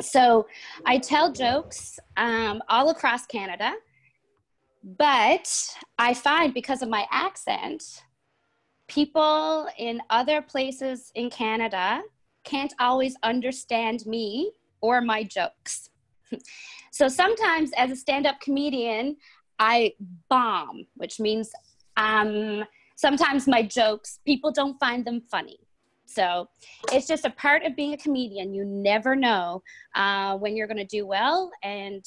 So I tell jokes all across Canada, but I find because of my accent, people in other places in Canada can't always understand me or my jokes. So sometimes as a stand-up comedian, I bomb, which means sometimes my jokes, people don't find them funny. So it's just a part of being a comedian. You never know when you're going to do well and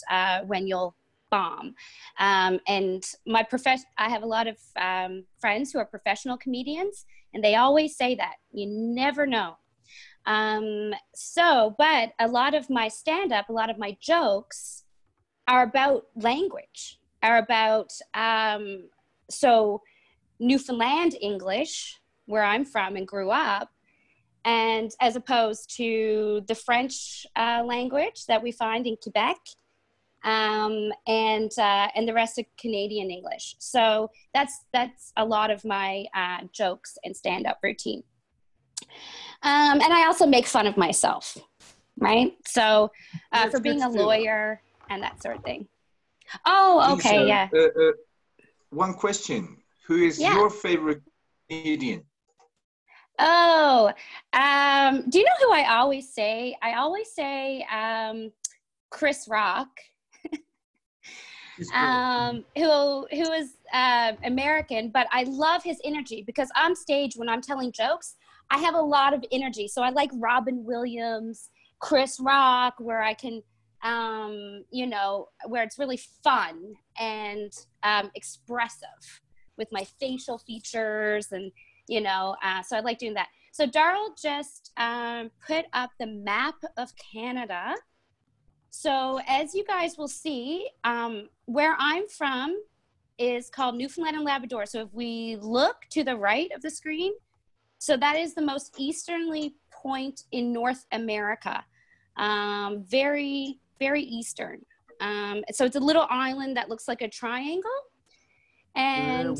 when you'll bomb. And I have a lot of friends who are professional comedians, and they always say that you never know. But a lot of my stand-up, a lot of my jokes are about language, are about, so Newfoundland English, where I'm from and grew up, and as opposed to the French language that we find in Quebec, and the rest of Canadian English. So that's a lot of my jokes and stand-up routine. And I also make fun of myself, right? So for being a lawyer and that sort of thing. Oh, okay, yeah. One question. Who is your favorite comedian? Oh, do you know who I always say? I always say Chris Rock, who is American, but I love his energy because on stage when I'm telling jokes, I have a lot of energy. So I like Robin Williams, Chris Rock, where I can, where it's really fun and expressive with my facial features and, so I like doing that. So Darryl just put up the map of Canada. So as you guys will see, where I'm from is called Newfoundland and Labrador. So if we look to the right of the screen, so that is the most easterly point in North America. Very, very eastern. So it's a little island that looks like a triangle. And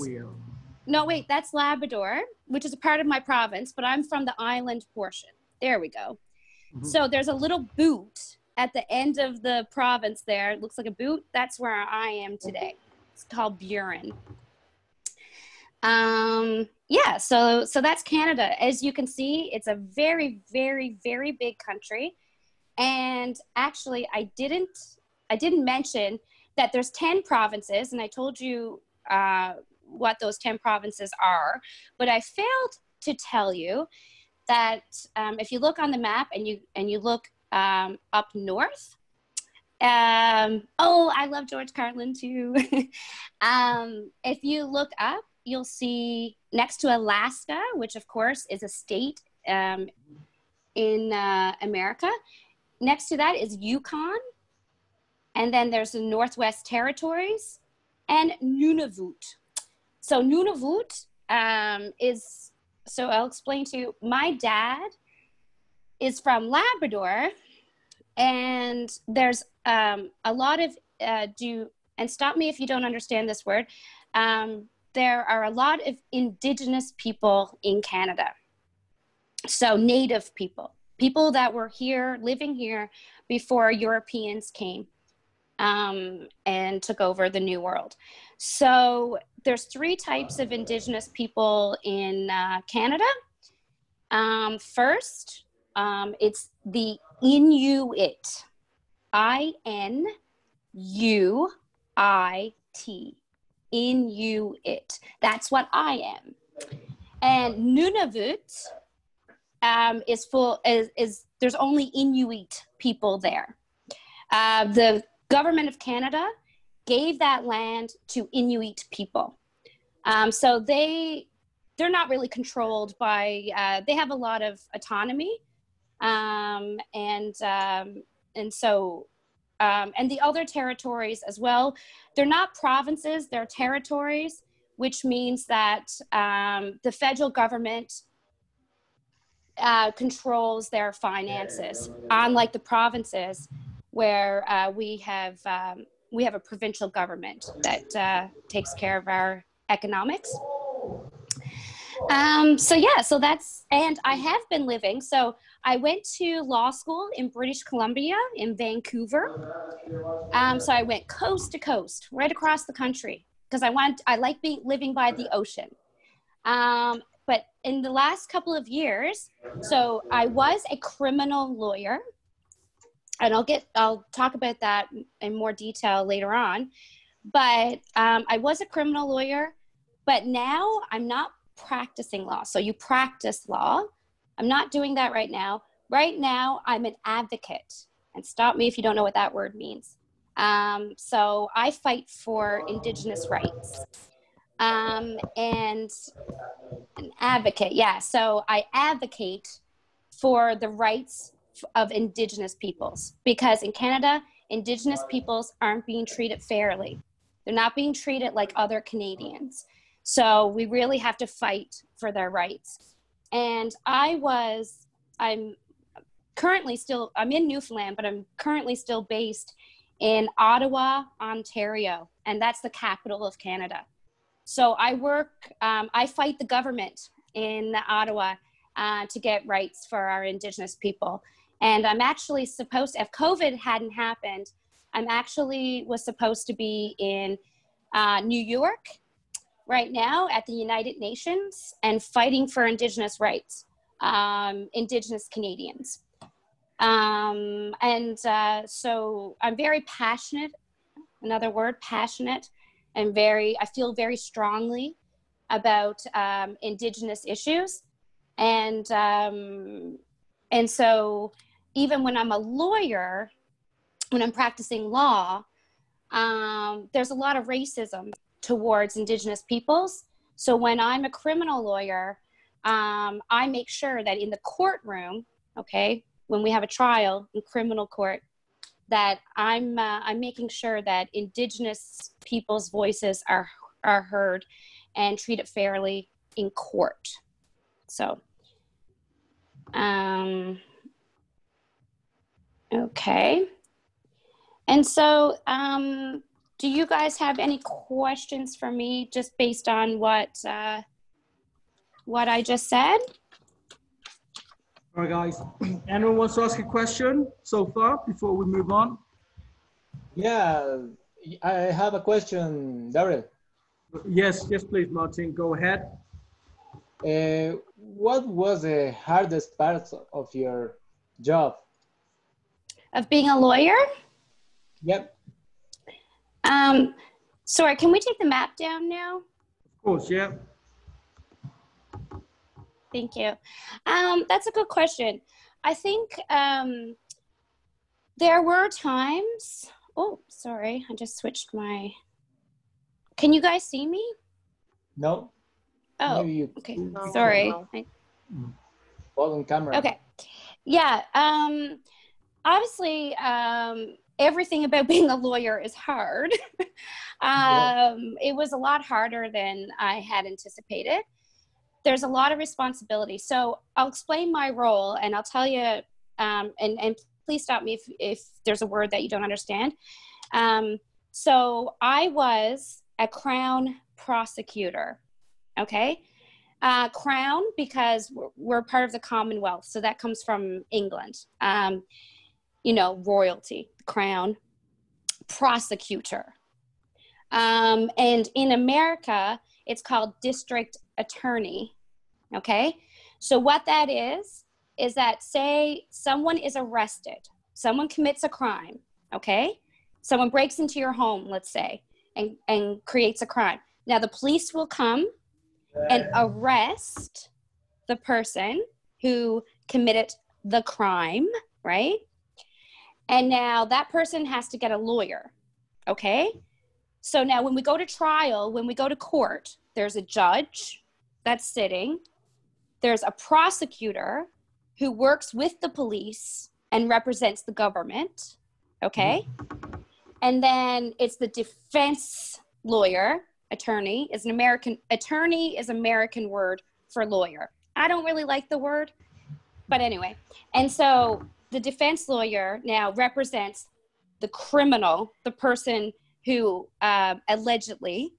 no, wait, that's Labrador, which is a part of my province, but I'm from the island portion. There we go. Mm-hmm. So there's a little boot at the end of the province there. It looks like a boot. That's where I am today. It's called Burin. So that's Canada. As you can see, it's a very, very, very big country. And actually, I didn't mention that there's 10 provinces, and I told you what those 10 provinces are, but I failed to tell you that if you look on the map and you look up north, I love George Carlin too. If you look up, you'll see next to Alaska, which of course is a state in America. Next to that is Yukon. And then there's the Northwest Territories and Nunavut. So Nunavut so I'll explain to you, my dad is from Labrador, and there's a lot of, and stop me if you don't understand this word, there are a lot of Indigenous people in Canada. So Native people that were here, living here before Europeans came and took over the New World. So there's 3 types of Indigenous people in Canada. First, it's the Inuit, I-N-U-I-T, Inuit. That's what I am. And Nunavut there's only Inuit people there. The government of Canada gave that land to Inuit people. So they're not really controlled by, they have a lot of autonomy. And the other territories as well, they're not provinces, they're territories, which means that the federal government controls their finances, unlike the provinces where we have a provincial government that takes care of our economics. So that's, and I have been living. So I went to law school in British Columbia in Vancouver. So I went coast to coast, right across the country, because I like living by the ocean. But in the last couple of years, so I was a criminal lawyer, and I'll talk about that in more detail later on. But I was a criminal lawyer, but now I'm not practicing law. So you practice law. I'm not doing that right now. Right now, I'm an advocate. And stop me if you don't know what that word means. So I fight for Indigenous rights. And an advocate, yeah. So I advocate for the rights of Indigenous peoples, because in Canada, Indigenous peoples aren't being treated fairly. They're not being treated like other Canadians. So we really have to fight for their rights. And I'm in Newfoundland, but I'm currently still based in Ottawa, Ontario, and that's the capital of Canada. So I fight the government in Ottawa to get rights for our Indigenous people. And I'm actually supposed to, if COVID hadn't happened, was supposed to be in New York right now at the United Nations and fighting for Indigenous rights, Indigenous Canadians. So I'm very passionate, another word, passionate, and I feel very strongly about Indigenous issues. And so even when I'm a lawyer, when I'm practicing law, there's a lot of racism towards Indigenous peoples. So when I'm a criminal lawyer, I make sure that in the courtroom, okay, when we have a trial in criminal court, that I'm making sure that Indigenous people's voices are heard and treated fairly in court. So, okay. And so, do you guys have any questions for me just based on what I just said? All right, guys. Anyone wants to ask a question so far before we move on? Yeah, I have a question, Daryl. Yes, please, Martin, go ahead. What was the hardest part of your job? Of being a lawyer? Yep. Sorry, can we take the map down now? Of course, yeah. Thank you. That's a good question. I think there were times, oh, sorry, I just switched can you guys see me? No. Oh, okay, sorry. Hold on camera. Okay, yeah, obviously, everything about being a lawyer is hard. It was a lot harder than I had anticipated. There's a lot of responsibility. So I'll explain my role, and I'll tell you, and please stop me if there's a word that you don't understand. So I was a Crown prosecutor, okay? Crown, because we're part of the Commonwealth, so that comes from England. Royalty, Crown, prosecutor. And in America, it's called district attorney, okay? So what that is that, say someone is arrested, someone commits a crime, okay? Someone breaks into your home, let's say, and creates a crime. Now the police will come and arrest the person who committed the crime, right? And now that person has to get a lawyer, okay? So now when we go to trial, when we go to court, there's a judge that's sitting. There's a prosecutor who works with the police and represents the government, okay? And then it's the defense lawyer, attorney is American word for lawyer. I don't really like the word, but anyway. And so the defense lawyer now represents the criminal, the person who allegedly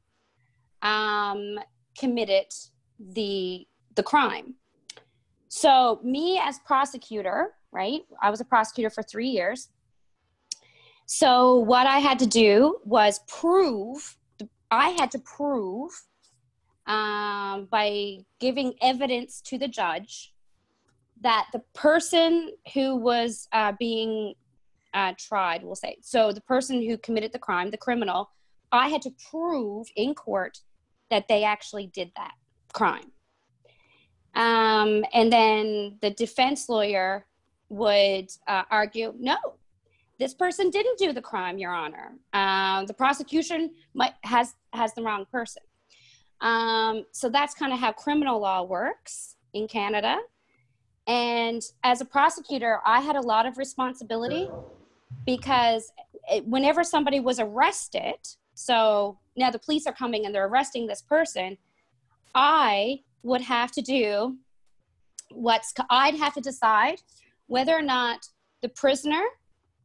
committed the the crime. So me as prosecutor, right? I was a prosecutor for 3 years. So what I had to do was prove by giving evidence to the judge that the person who was being tried, we'll say, so the person who committed the crime, the criminal, I had to prove in court that they actually did that crime. And then the defense lawyer would argue, no, this person didn't do the crime, Your Honor. The prosecution has the wrong person. So that's kind of how criminal law works in Canada. And as a prosecutor, I had a lot of responsibility because whenever somebody was arrested, so now the police are coming and they're arresting this person, I would have to do I'd have to decide whether or not the prisoner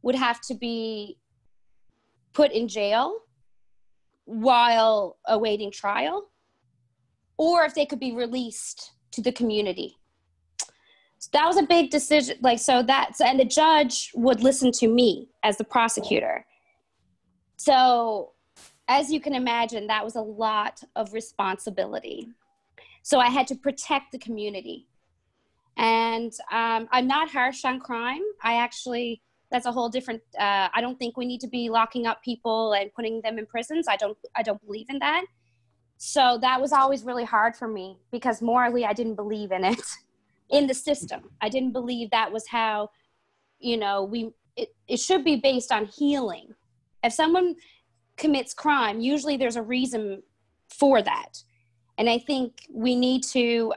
would have to be put in jail while awaiting trial, or if they could be released to the community. So that was a big decision. And the judge would listen to me as the prosecutor. So as you can imagine, that was a lot of responsibility. So I had to protect the community. And I'm not harsh on crime. That's a whole different, I don't think we need to be locking up people and putting them in prisons. I don't believe in that. So that was always really hard for me because morally I didn't believe in it, in the system. I didn't believe that was how, it should be based on healing. If someone commits crime, usually there's a reason for that. And I think we need to,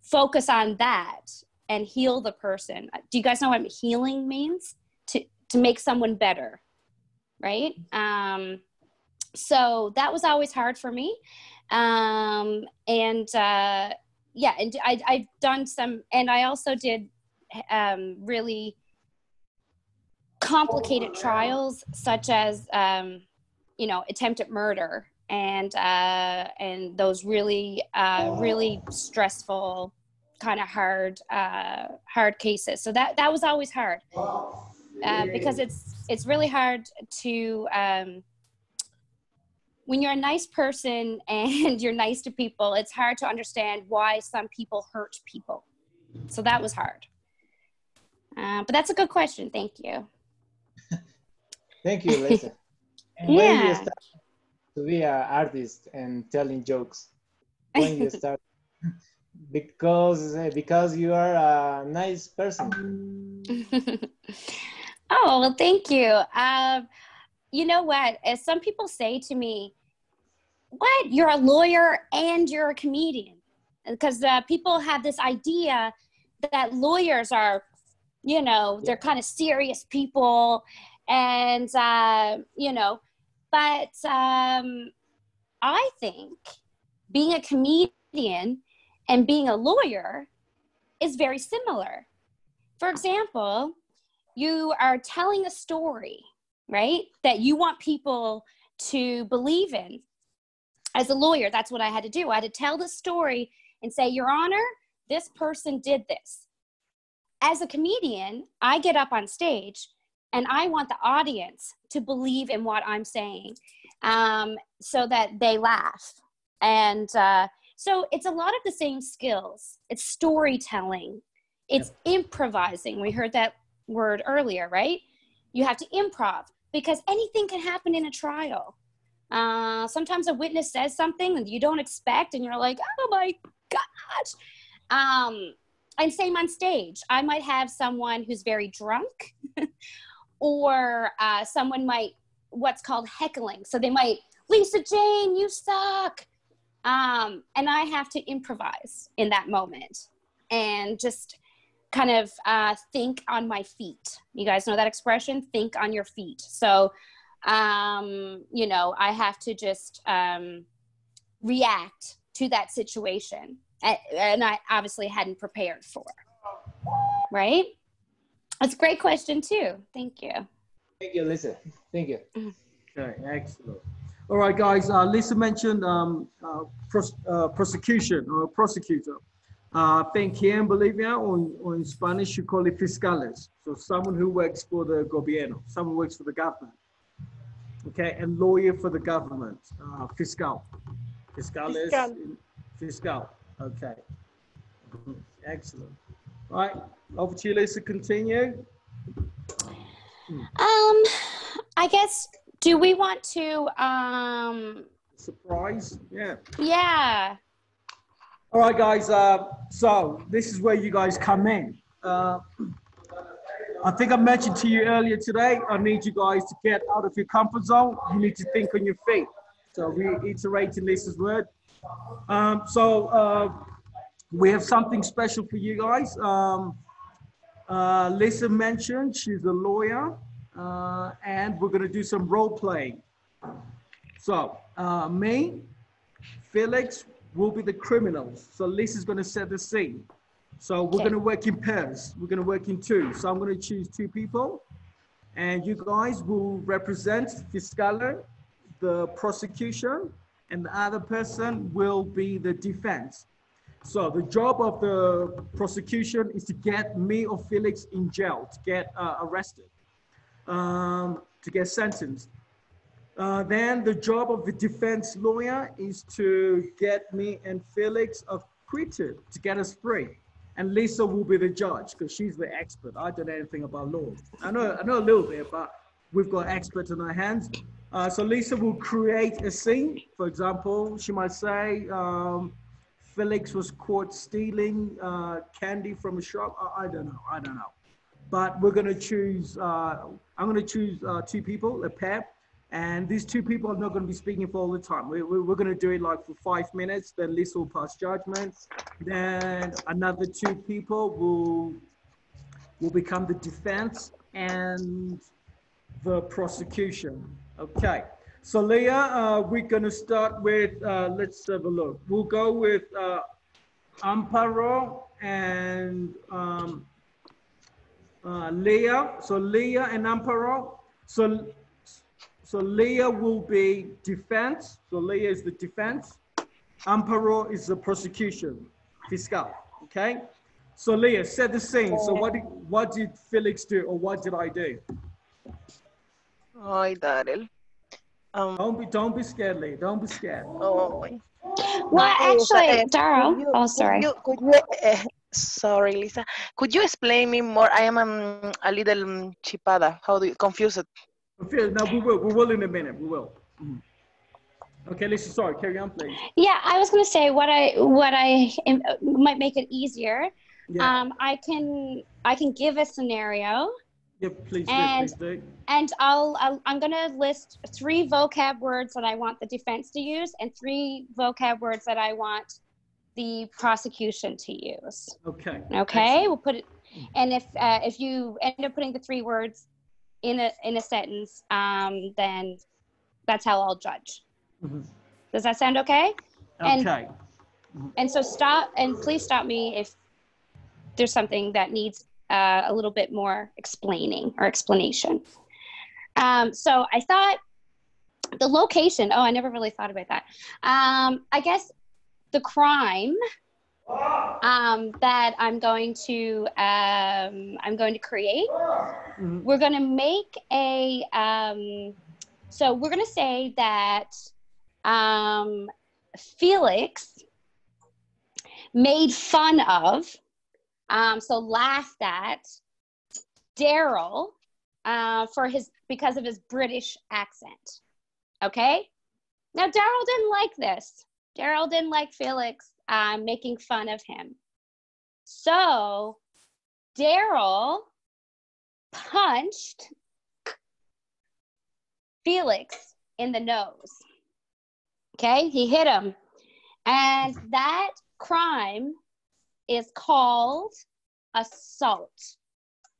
focus on that and heal the person. Do you guys know what healing means? To make someone better, right? So that was always hard for me. And I've done some, and I also did really complicated trials, such as, attempted murder and those really stressful, kind of hard cases. So that was always hard because it's really hard to, when you're a nice person and you're nice to people, it's hard to understand why some people hurt people. So that was hard. But that's a good question. Thank you. Thank you, Lisa. And when you start to be an artist and telling jokes? When you start? Because you are a nice person. Oh, well, thank you. You know what? As some people say to me, what? You're a lawyer and you're a comedian? Because people have this idea that lawyers are, they're kind of serious people. And, but I think being a comedian and being a lawyer is very similar. For example, you are telling a story, right, that you want people to believe in. As a lawyer, that's what I had to do. I had to tell the story and say, Your Honor, this person did this. As a comedian, I get up on stage and I want the audience to believe in what I'm saying so that they laugh. And so it's a lot of the same skills. It's storytelling. It's improvising. We heard that word earlier, right? You have to improv because anything can happen in a trial. Sometimes a witness says something that you don't expect and you're like, oh my gosh. And same on stage. I might have someone who's very drunk or someone might, what's called heckling. So they might, Lisa Jane, you suck. And I have to improvise in that moment and just kind of think on my feet. You guys know that expression? Think on your feet. So, I have to just react to that situation. And I obviously hadn't prepared for, right? That's a great question too. Thank you. Thank you, Lisa. Thank you. Okay, excellent. All right, guys. Lisa mentioned prosecution or prosecutor. I think here in Bolivia or in Spanish, you call it fiscales. So someone who works for the gobierno, someone who works for the government. Okay, and lawyer for the government, fiscal. Fiscales, fiscal. Okay, excellent. All right, over to you, Lisa. Continue. I guess, do we want to, Surprise, yeah. Yeah. All right, guys, so this is where you guys come in. I think I mentioned to you earlier today, I need you guys to get out of your comfort zone. You need to think on your feet. So reiterating Lisa's word. We have something special for you guys. Lisa mentioned she's a lawyer, and we're gonna do some role playing. So me, Felix will be the criminals. So Lisa's gonna set the scene. So we're gonna work in pairs. We're gonna work in two. So I'm gonna choose two people, and you guys will represent Fiscale, the prosecution, and the other person will be the defense. So the job of the prosecution is to get me or Felix in jail, to get arrested, to get sentenced. Then the job of the defense lawyer is to get me and Felix acquitted, to get us free. And Lisa will be the judge because she's the expert. I don't know anything about law. I know a little bit, but we've got experts in our hands. So Lisa will create a scene. For example, she might say, Felix was caught stealing candy from a shop. I don't know. But we're gonna choose, I'm gonna choose two people, a pair. And these two people are not going to be speaking for all the time. We're going to do it like for 5 minutes. Then Lisa will pass judgment. Then another two people will become the defense and the prosecution. Okay. So Leah, we're going to start with, let's have a look. We'll go with Amparo and Leah. So Leah and Amparo. So Leah will be defense. So Leah is the defense. Amparo is the prosecution, fiscal. Okay. So Leah, set the scene. So what did Felix do, or what did I do? Ay, Darrell. Don't be scared, Leah. Don't be scared. Oh. Well, actually, Darrell. Oh, sorry. Sorry, Lisa. Could you explain me more? I am a little chipada. How do you confused? No, we will in a minute. We will. Okay, Lisa. Sorry, carry on, please. Yeah, I was going to say what I might make it easier. Yeah. I can give a scenario. Yeah, please do. And I'm going to list 3 vocab words that I want the defense to use and 3 vocab words that I want the prosecution to use. Okay. Okay. Excellent. We'll put it. And if you end up putting the 3 words in a sentence, then that's how I'll judge. Mm-hmm. Does that sound okay? Okay. And so please stop me if there's something that needs a little bit more explaining or explanation. So I thought the location, I never really thought about that. I guess the crime that I'm going to create. Mm-hmm. We're going to make so we're going to say that Felix made fun of, so laughed at Daryl because of his British accent. Okay? Now Daryl didn't like this. Daryl didn't like Felix making fun of him. So Daryl punched Felix in the nose. Okay, he hit him. And that crime is called assault.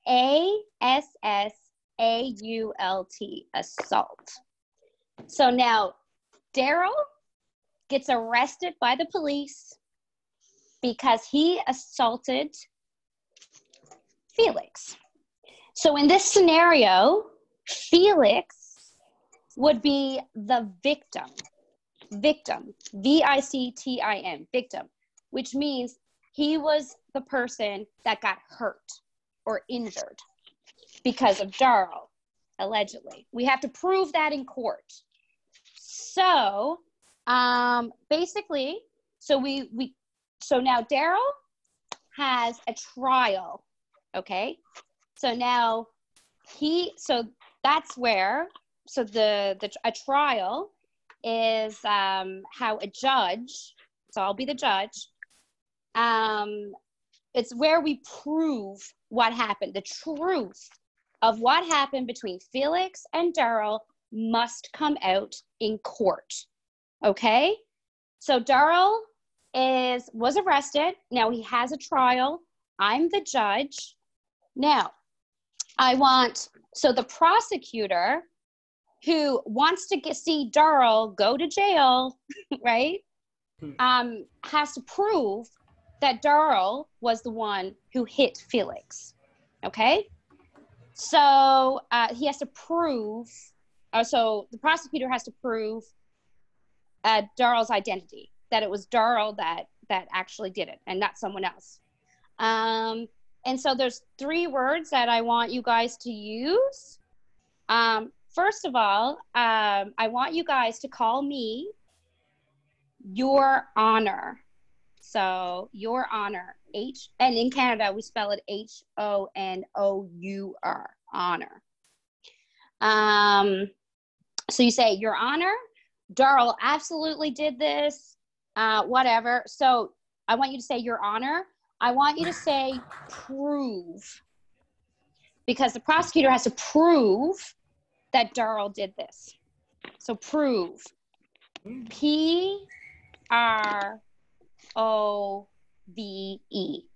ASSAULT, assault. So now Daryl gets arrested by the police because he assaulted Felix. So in this scenario, Felix would be the victim. Victim, V-I-C-T-I-M, victim, which means he was the person that got hurt or injured because of Darrell, allegedly. We have to prove that in court. So basically, so now Darrell has a trial, okay? So now that's where, a trial is how a judge, so I'll be the judge, it's where we prove what happened. The truth of what happened between Felix and Darrell must come out in court, okay? So Darrell was arrested. Now he has a trial. I'm the judge. Now, so the prosecutor who wants to see Darrell go to jail, right, has to prove that Darrell was the one who hit Felix, okay? So he has to prove, so the prosecutor has to prove Darrell's identity, that it was Darrell that actually did it and not someone else. And so there's 3 words that I want you guys to use. First of all, I want you guys to call me Your Honor. So Your Honor, and in Canada we spell it H-O-N-O-U-R, honor. So you say, Your Honor, Darrell absolutely did this, whatever. So I want you to say, Your Honor. I want you to say prove, because the prosecutor has to prove that Darrell did this. So prove. P-R-O-V-E,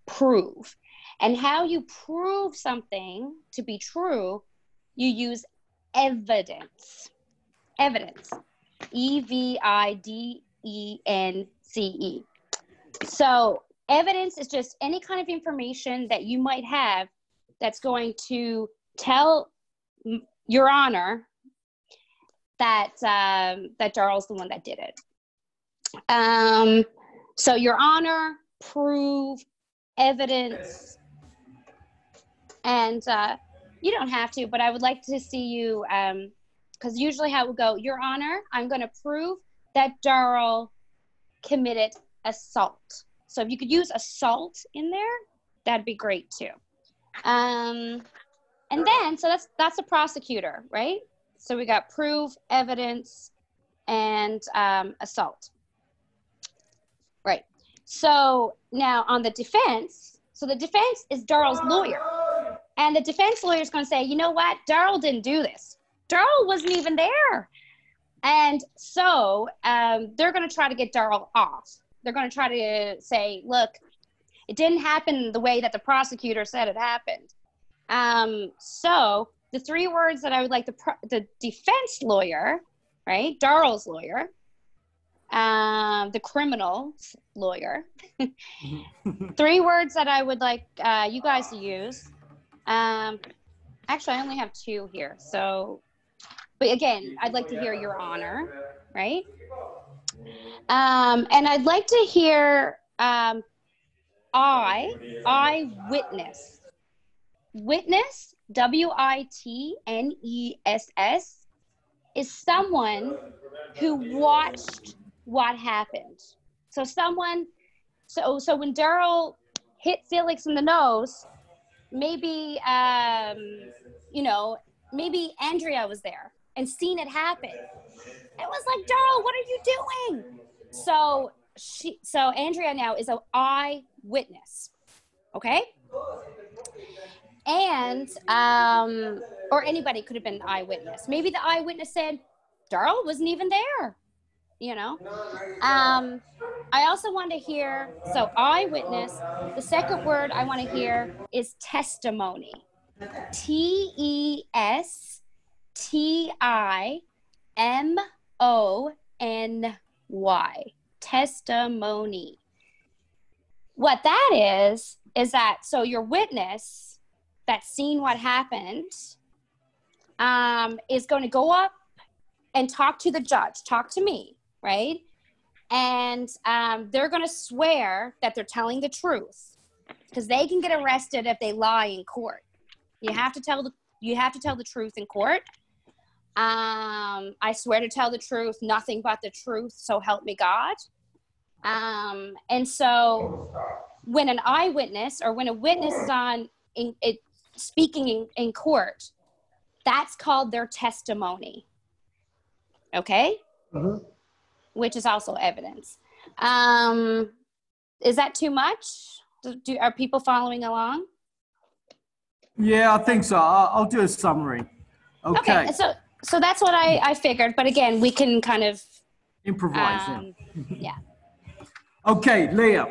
prove. And how you prove something to be true, you use evidence. Evidence. E-V-I-D-E-N-C-E. So evidence is just any kind of information that you might have that's going to tell Your Honor that Darrell's the one that did it. So Your Honor, prove, evidence, and you don't have to, but I would like to see you, because usually how it would go, Your Honor, I'm going to prove that Darrell committed assault. So if you could use assault in there, that'd be great too. And then, so that's a prosecutor, right? So we got prove, evidence, and assault. Right. So now on the defense, so the defense is Darrell's lawyer. And the defense lawyer is going to say, you know what? Darrell didn't do this. Darrell wasn't even there. And so they're going to try to get Darrell off. They're going to try to say, look, it didn't happen the way that the prosecutor said it happened. So the 3 words that I would like the defense lawyer, right, Darrell's lawyer, the criminal's lawyer, 3 words that I would like you guys to use. Actually, I only have 2 here. So, but again, I'd like to hear Your Honor, right? And I'd like to hear witness. Witness, W-I-T-N-E-S-S, is someone who watched what happened. So so when Darrell hit Felix in the nose, maybe, maybe Andrea was there and seen it happen. It was like, Darrell, what are you doing? So Andrea now is an eyewitness, okay? And, or anybody could have been an eyewitness. Maybe the eyewitness said, Darrell wasn't even there, I also want to hear, so eyewitness, the second word I want to hear is testimony. T-E-S-T-I-M-O-N-Y, testimony. What that is that, so your witness that's seen what happened is going to go up and talk to the judge, talk to me, right? And they're going to swear that they're telling the truth, because they can get arrested if they lie in court. You have to tell the truth in court. I swear to tell the truth, nothing but the truth, so help me God. And so when an eyewitness or when a witness is speaking in court, that's called their testimony. Okay? Mm-hmm. Which is also evidence. Is that too much? Are people following along? Yeah, I think so. I'll do a summary. Okay. So that's what I figured. But again, we can kind of improvise. Yeah. Okay, Leah.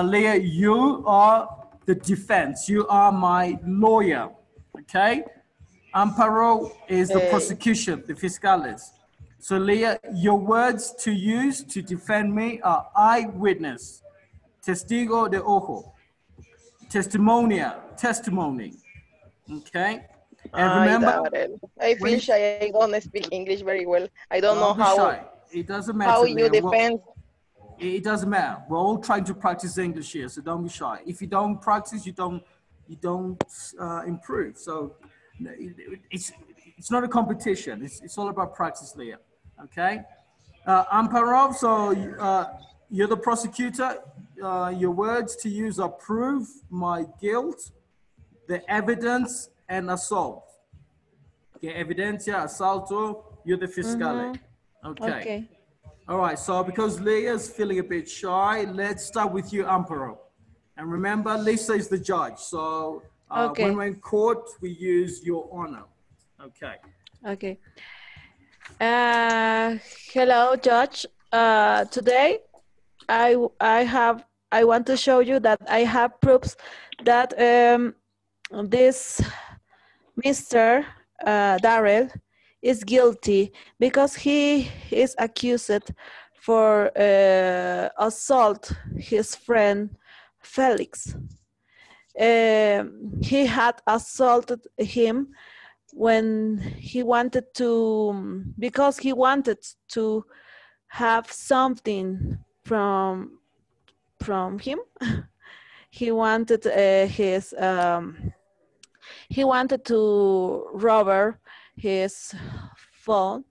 Leah, you are the defense. You are my lawyer. Okay. Amparo is the prosecution, the fiscales. So Leah, your words to use to defend me are eyewitness, testigo de ojo, testimony. Okay. And remember, I feel shy. I don't speak English very well. I don't know how. Shy. It doesn't matter. How you defend? It doesn't matter. We're all trying to practice English here, so don't be shy. If you don't practice, you don't improve. So it's not a competition. It's all about practice, Leah. Okay. Amparov. So you're the prosecutor. Your words to use are prove my guilt, the evidence, and assault. Okay, evidencia, assalto. You're the fiscale. Okay. All right, so because Leah's feeling a bit shy, let's start with you, Amparo. And remember, Lisa is the judge. So when we're in court, we use your honor. Okay. Okay. Hello, Judge. Today, I want to show you that I have proofs that this Mr. Darrell is guilty because he is accused for assault his friend Felix. He had assaulted him when he wanted to, because he wanted to have something from him. He wanted he wanted to rob his phone,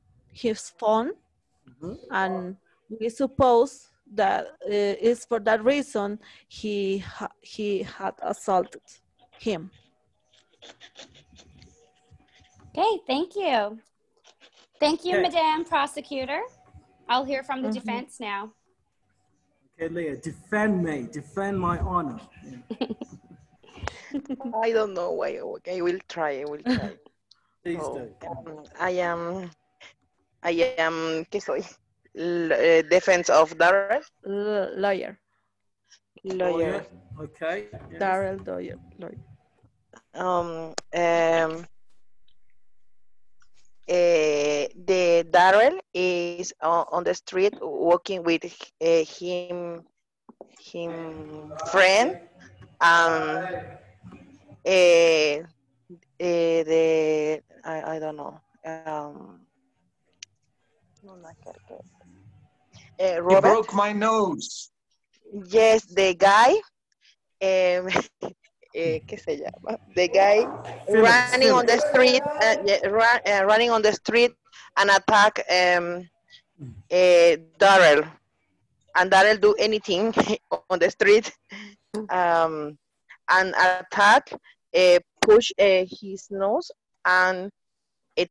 and we suppose that it's for that reason he had assaulted him. Okay, thank you. Thank you, Madam Prosecutor. I'll hear from the defense now. Okay, Leah, defend me, defend my honor. I don't know why. Okay, I will try. Please do. I am, ¿qué soy? Defense of Darrell. Lawyer. Okay. Yes. Darrell, lawyer. The Darrell is on the street walking with him friend. I don't know. Robert? You broke my nose. Yes, the guy. ¿Qué se llama? The guy running on the street, running on the street and attack Darrell. And Darrell do anything on the street and attack, push his nose and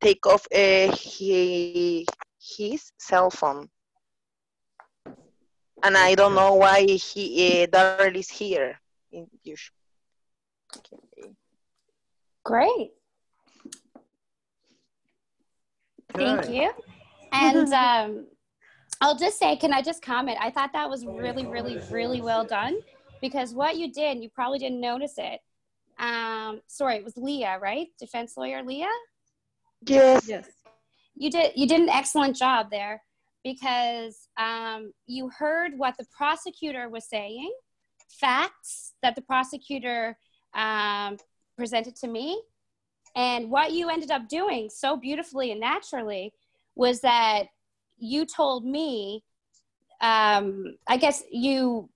take off his cell phone. And I don't know why Darrell is here. Okay. Great. Thank you. And I'll just say, can I just comment? I thought that was really, really, really well done, because what you did, you probably didn't notice it. Sorry, it was Leah, right? Defense lawyer Leah? Yes. You did an excellent job there, because you heard what the prosecutor was saying, facts that the prosecutor presented to me, And what you ended up doing so beautifully and naturally was that you told me, I guess you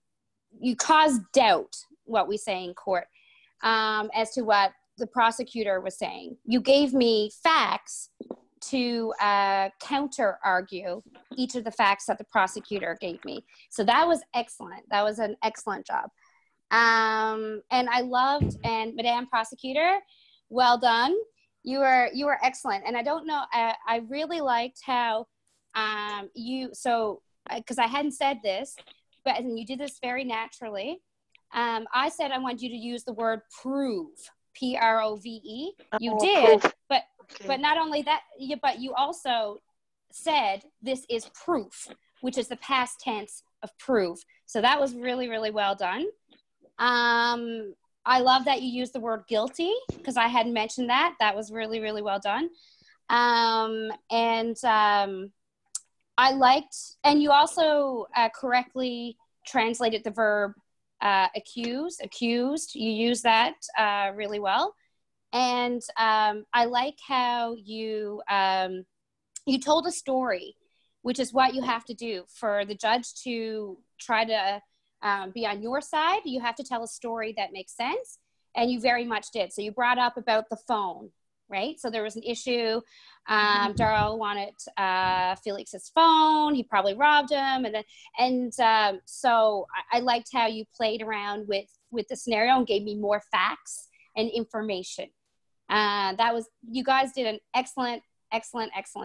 caused doubt, what we say in court, as to what the prosecutor was saying. You gave me facts to counter argue each of the facts that the prosecutor gave me. So that was excellent. That was an excellent job. And I loved, and Madame Prosecutor, well done. You were excellent. And I don't know, I really liked how because I hadn't said this, but and you did this very naturally. I said I want you to use the word prove, Prove. You did, Proof. but not only that, but you also said this is proof, which is the past tense of prove. So that was really, really well done. I love that you used the word guilty because I hadn't mentioned that. That was really, really well done. I liked, and you also correctly translated the verb accused. You use that really well. And I like how you told a story, which is what you have to do for the judge to try to be on your side. You have to tell a story that makes sense, and you very much did. So you brought up about the phone, right? So there was an issue. Darrell wanted Felix's phone. He probably robbed him, so I liked how you played around with the scenario and gave me more facts and information. You guys did an excellent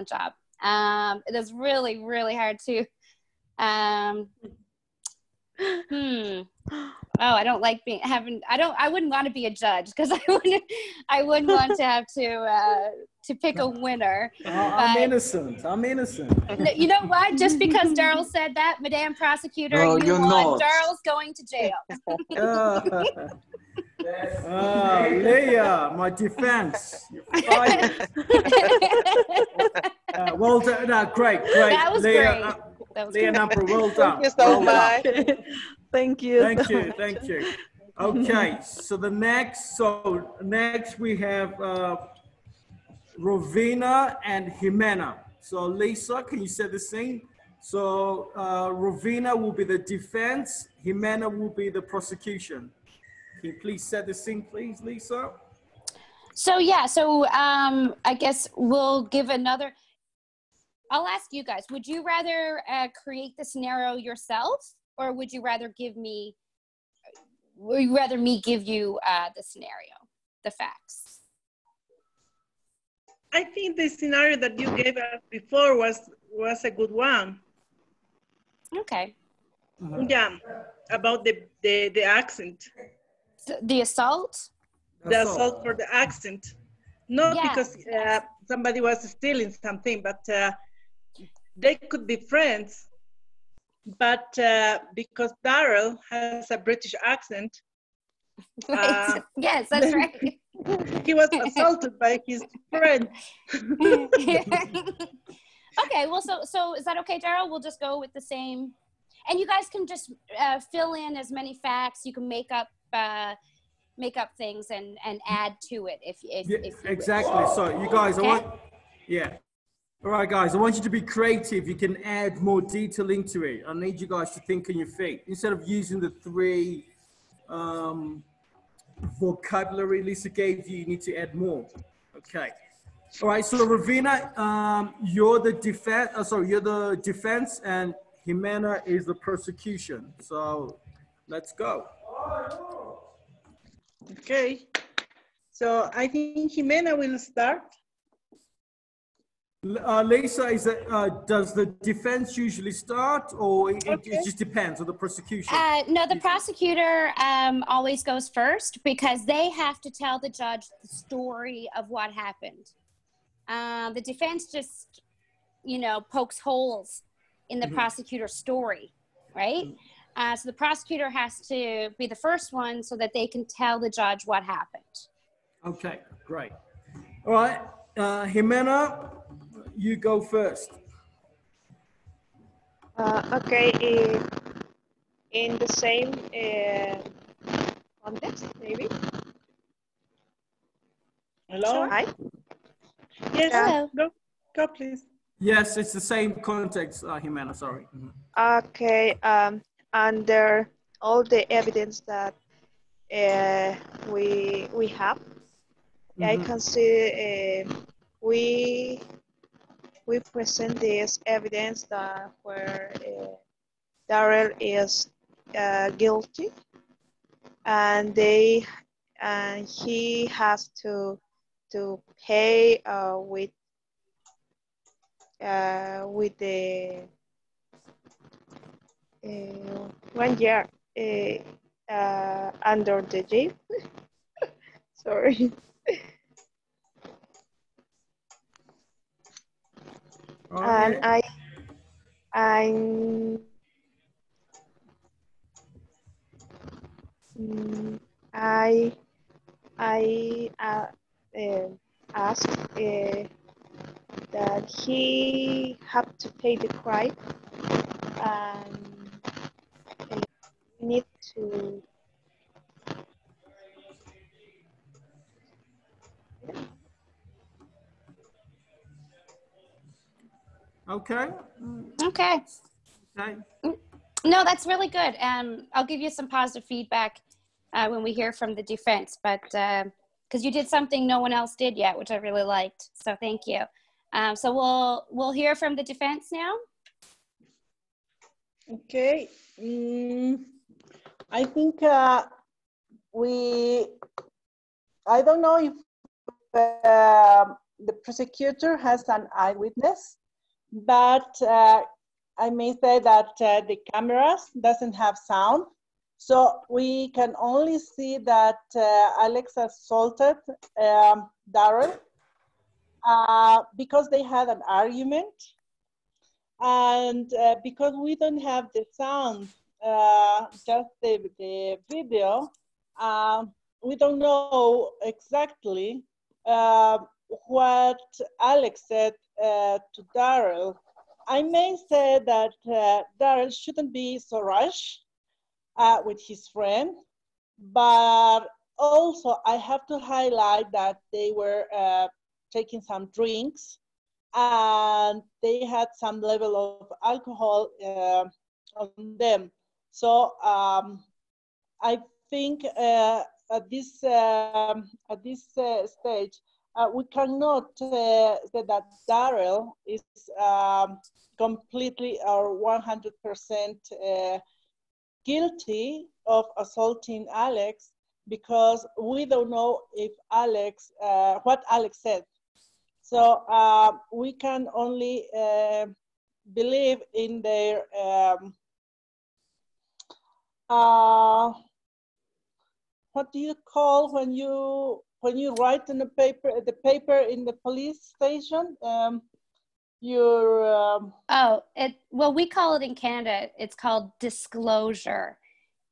job. It was really, really hard to. Oh, I don't like I wouldn't want to be a judge because I wouldn't want to have to pick a winner. I'm innocent. You know what? Just because Darrell said that, Madame Prosecutor, No, you you're won. not. Darrell's going to jail. Leah, my defense. Well done. No, great. That was Leah, great. Leah Number, well done. Thank you so much. Thank you. Thank you. Okay, so next we have Rovina and Jimena. So Lisa, can you say the same? So Rovina will be the defense, Jimena will be the prosecution. Can you please set the scene, please, Lisa? So I guess we'll give another. I'll ask you guys, would you rather create the scenario yourself, or would you rather me give you the scenario, the facts? I think the scenario that you gave us before was a good one. Okay. Yeah, about the accent. The assault? The assault for the accent. Not because somebody was stealing something, but they could be friends. But because Darrell has a British accent. Yes, that's right. He was assaulted by his friend. Okay, well, so is that okay, Darrell? We'll just go with the same. And you guys can just fill in as many facts. You can make up things and add to it if exactly. Wish. So you guys, Okay? All right, guys, I want you to be creative. You can add more detail into it. I need you guys to think on your feet. Instead of using the three vocabulary Lisa gave you, you need to add more. Okay. All right, so Ravina, you're the defense, and Jimena is the prosecution. So let's go. Okay. So I think Jimena will start. Lisa, does the defense usually start, or it just depends on the prosecution? No, the prosecutor always goes first because they have to tell the judge the story of what happened. The defense just, pokes holes in the prosecutor's story, right? So the prosecutor has to be the first one so that they can tell the judge what happened. Okay, great. All right, Jimena, you go first. Okay, in the same context, maybe. Hello? Sure. Hi. Yes, Hello. go please. Yes, it's the same context, Jimena, sorry. Okay. Under all the evidence that we have, I can see we present this evidence that where Darrell is guilty, and he has to pay with the 1 year under the jail. Sorry. And Okay. I asked that he have to pay the crime, and we need to Okay. Okay. Okay. No, that's really good. I'll give you some positive feedback when we hear from the defense, but because you did something no one else did yet, which I really liked. So thank you. So we'll hear from the defense now. Okay. I think I don't know if the prosecutor has an eyewitness, but I may say that the cameras doesn't have sound. So we can only see that Alex assaulted Darrell because they had an argument. And because we don't have the sound, just the video, we don't know exactly what Alex said to Darrell. I may say that Darrell shouldn't be so rushed with his friend, but also I have to highlight that they were taking some drinks and they had some level of alcohol on them. So I think at this stage, we cannot say that Darrell is completely or 100% guilty of assaulting Alex, because we don't know if Alex, what Alex said. So we can only believe in their what do you call when you write in the paper in the police station? Well, we call it in Canada, it's called disclosure.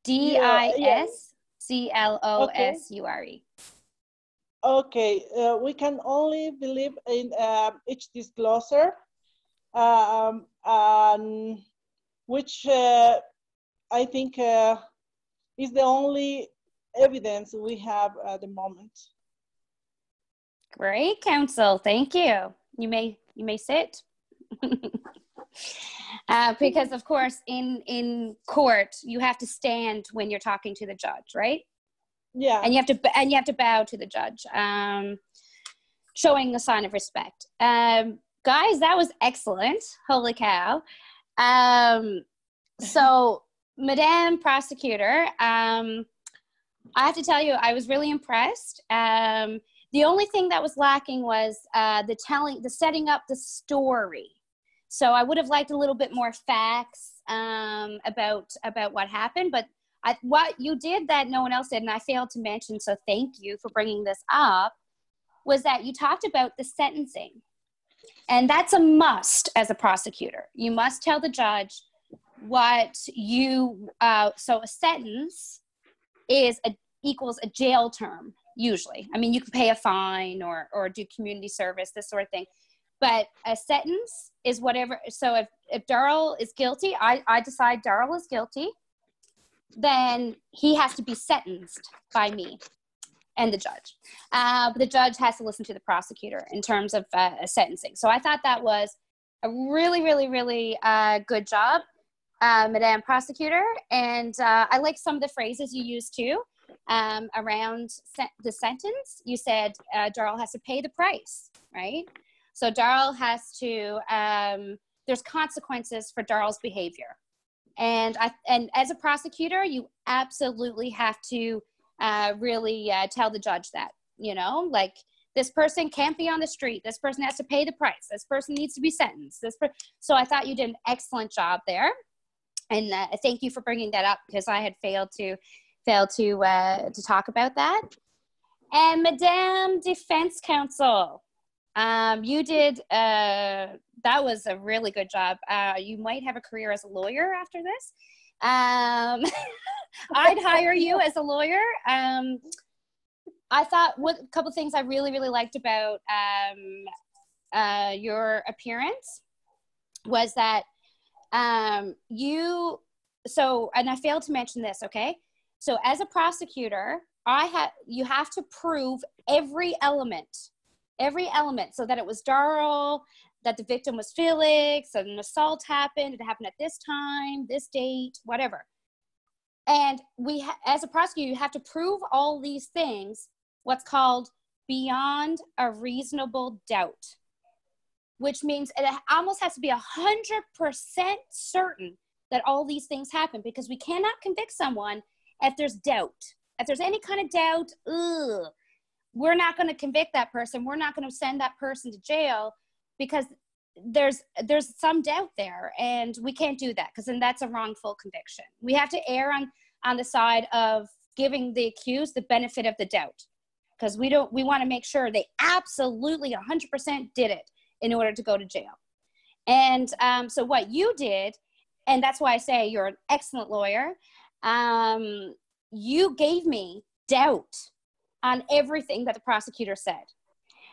DISCLOSURE. Okay, we can only believe in each disclosure, which I think is the only evidence we have at the moment. Great, counsel. Thank you. You may sit. Because of course, in court, you have to stand when you're talking to the judge, right? Yeah. And you have to bow to the judge, showing a sign of respect. Guys, that was excellent. Holy cow. So, Madame Prosecutor, I have to tell you, I was really impressed. The only thing that was lacking was the setting up the story. So I would have liked a little bit more facts about what happened, but what you did that no one else did, and I failed to mention, so thank you for bringing this up, was that you talked about the sentencing. And that's a must as a prosecutor. You must tell the judge what you, so a sentence equals a jail term, usually. I mean, you can pay a fine or do community service, this sort of thing. But a sentence is whatever. So if Darrell is guilty, I decide Darrell is guilty, then he has to be sentenced by me. and the judge. But the judge has to listen to the prosecutor in terms of sentencing. So I thought that was a really, really, really good job, Madame Prosecutor. And I like some of the phrases you used too around the sentence. You said Darrell has to pay the price, right? So Darrell has to, there's consequences for Darrell's behavior. And as a prosecutor, you absolutely have to really tell the judge that, you know, like this person can't be on the street. This person has to pay the price. This person needs to be sentenced. So I thought you did an excellent job there. And thank you for bringing that up because I had failed to talk about that. And Madame Defense Counsel, you did, that was a really good job. You might have a career as a lawyer after this. I'd hire you as a lawyer. I thought a couple of things I really, really liked about your appearance was that and I failed to mention this, okay? So as a prosecutor, you have to prove every element so that it was Darrell, that the victim was Felix, that an assault happened, it happened at this time, this date, whatever. And as a prosecutor, you have to prove all these things, what's called beyond a reasonable doubt, which means it almost has to be 100% certain that all these things happen, because we cannot convict someone if there's doubt. If there's any kind of doubt, we're not going to convict that person. We're not going to send that person to jail because there's some doubt there, and we can't do that because then that's a wrongful conviction. We have to err on the side of giving the accused the benefit of the doubt, because we want to make sure they absolutely 100% did it in order to go to jail. And so what you did, and that's why I say you're an excellent lawyer, you gave me doubt on everything that the prosecutor said.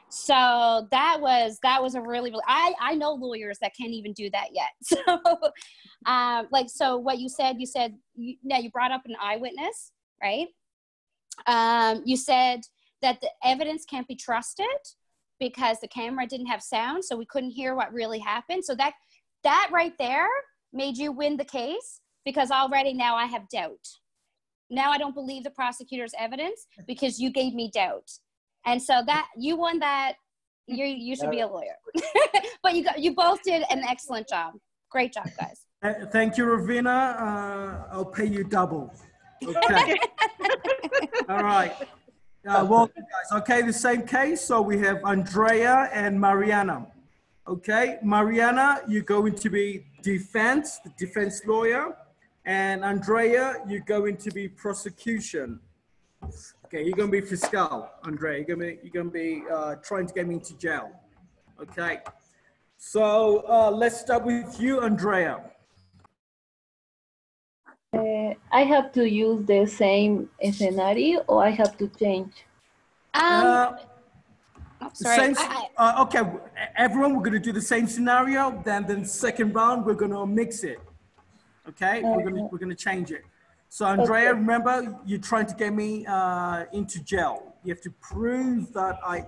So that was a really, really, I know lawyers that can't even do that yet. So so what you said, you brought up an eyewitness, right? You said that the evidence can't be trusted because the camera didn't have sound, so we couldn't hear what really happened. So that right there made you win the case, because already now I have doubt. Now I don't believe the prosecutor's evidence because you gave me doubt. And so that you won that. You should be a lawyer. But you both did an excellent job. Great job, guys. Thank you, Ravina. I'll pay you double. Okay. All right. Well, guys, okay, the same case. So we have Andrea and Mariana. Okay, Mariana, you're going to be the defense lawyer. And Andrea, you're going to be prosecution. Okay, you're going to be fiscal, Andrea. You're going to be trying to get me into jail. Okay. So let's start with you, Andrea. I have to use the same scenario, or I have to change? Sorry. Okay, everyone, we're going to do the same scenario. Then the second round, we're going to mix it. Okay, we're gonna change it. So Andrea, okay. Remember, you're trying to get me into jail. You have to prove that I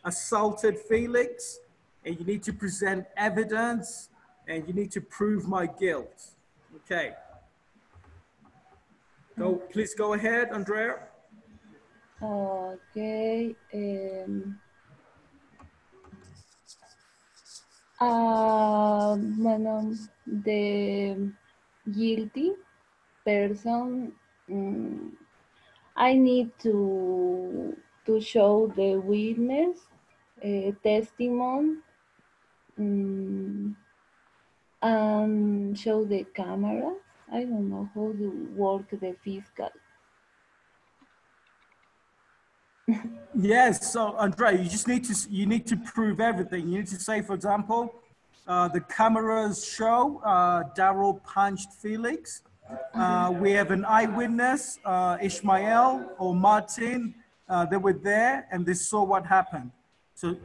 assaulted Felix, and you need to present evidence, and you need to prove my guilt. Okay. So please go ahead, Andrea. Okay. The guilty person, I need to show the witness testimony and show the camera. I don't know how to work the fiscal. Yes, so Andrea, you need to prove everything. You need to say, for example, the cameras show Darrell punched Felix. We have an eyewitness, Ishmael or Martin. They were there and they saw what happened. So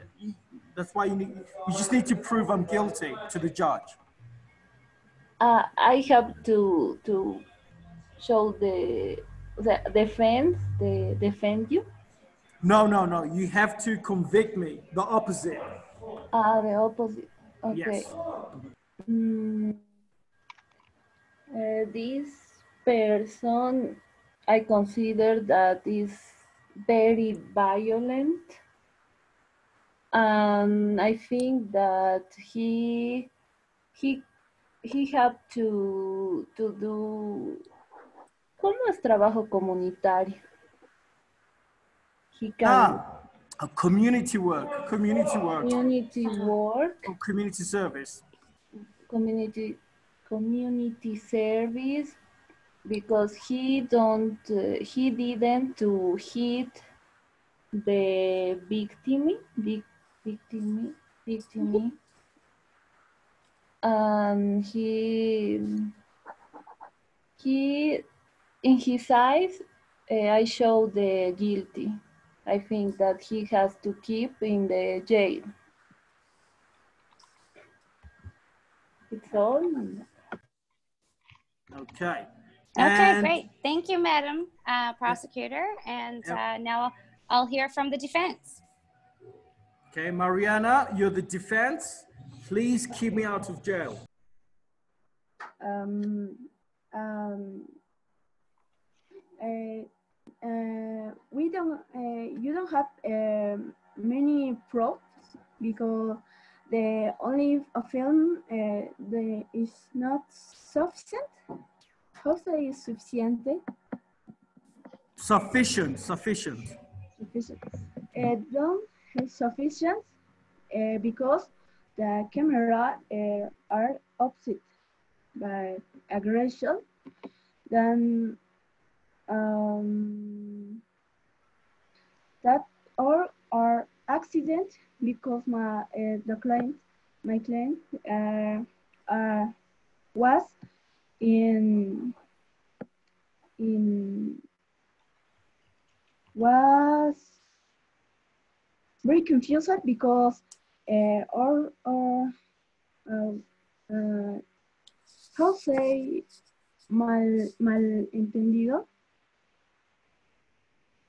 that's why you just need to prove I'm guilty to the judge. I have to show the defense, defend you. No, no, no. You have to convict me. The opposite. Ah, the opposite. Okay. Yes. This person, I consider that is very violent, and I think that he had to do, ¿cómo es trabajo comunitario? He can a community work, community work, or community service, community service, because he didn't to hit the victim, and he in his eyes, I show the guilty. I think that he has to keep in the jail. It's all. Okay. Okay, great. Thank you, Madam Prosecutor. And now I'll hear from the defense. Okay, Mariana, you're the defense. Please keep me out of jail. You don't have many props because the only film is not sufficient. How say suficiente? Sufficient. Don't have sufficient because the camera are opposite by aggression. Then that or accident because my client was was very confused because how say malentendido?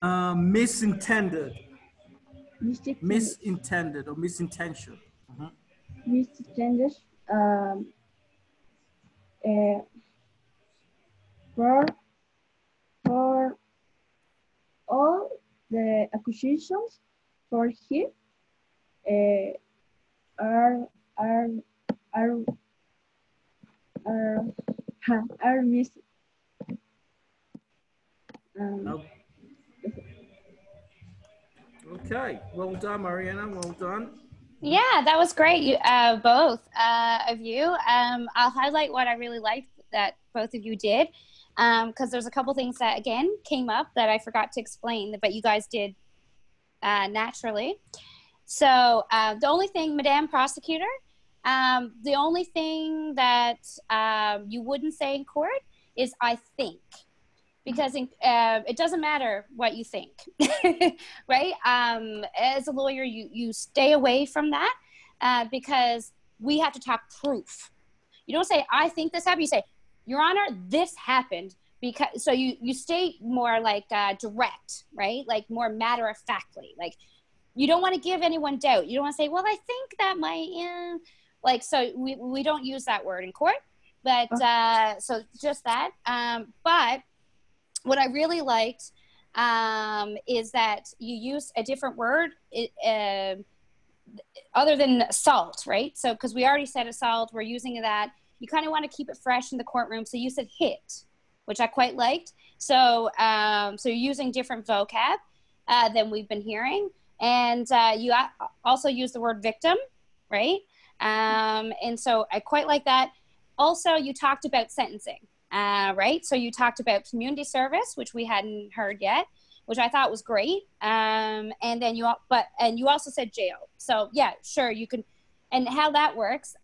Misintended. Misintended or misintention. Misintended. For all the accusations for him are missed. Okay, well done, Mariana. Well done. Yeah, that was great. You both of you. I'll highlight what I really liked that both of you did, because there's a couple things that again came up that I forgot to explain, but you guys did naturally. So the only thing, Madame Prosecutor, the only thing that you wouldn't say in court is "I think." Because it doesn't matter what you think, right? As a lawyer, you stay away from that because we have to talk proof. You don't say, I think this happened. You say, Your Honor, this happened. Because so you stay more like direct, right? Like more matter-of-factly. Like you don't want to give anyone doubt. You don't want to say, well, I think that might, like, so we don't use that word in court. But so just that. But what I really liked is that you use a different word other than assault, right? So, because we already said assault, we're using that. You kind of want to keep it fresh in the courtroom. So you said hit, which I quite liked. So, so you're using different vocab than we've been hearing. And you also use the word victim, right? And so I quite like that. Also, you talked about sentencing. Right? So you talked about community service, which we hadn't heard yet, which I thought was great. And then you also said jail. So yeah, sure, you can. And how that works,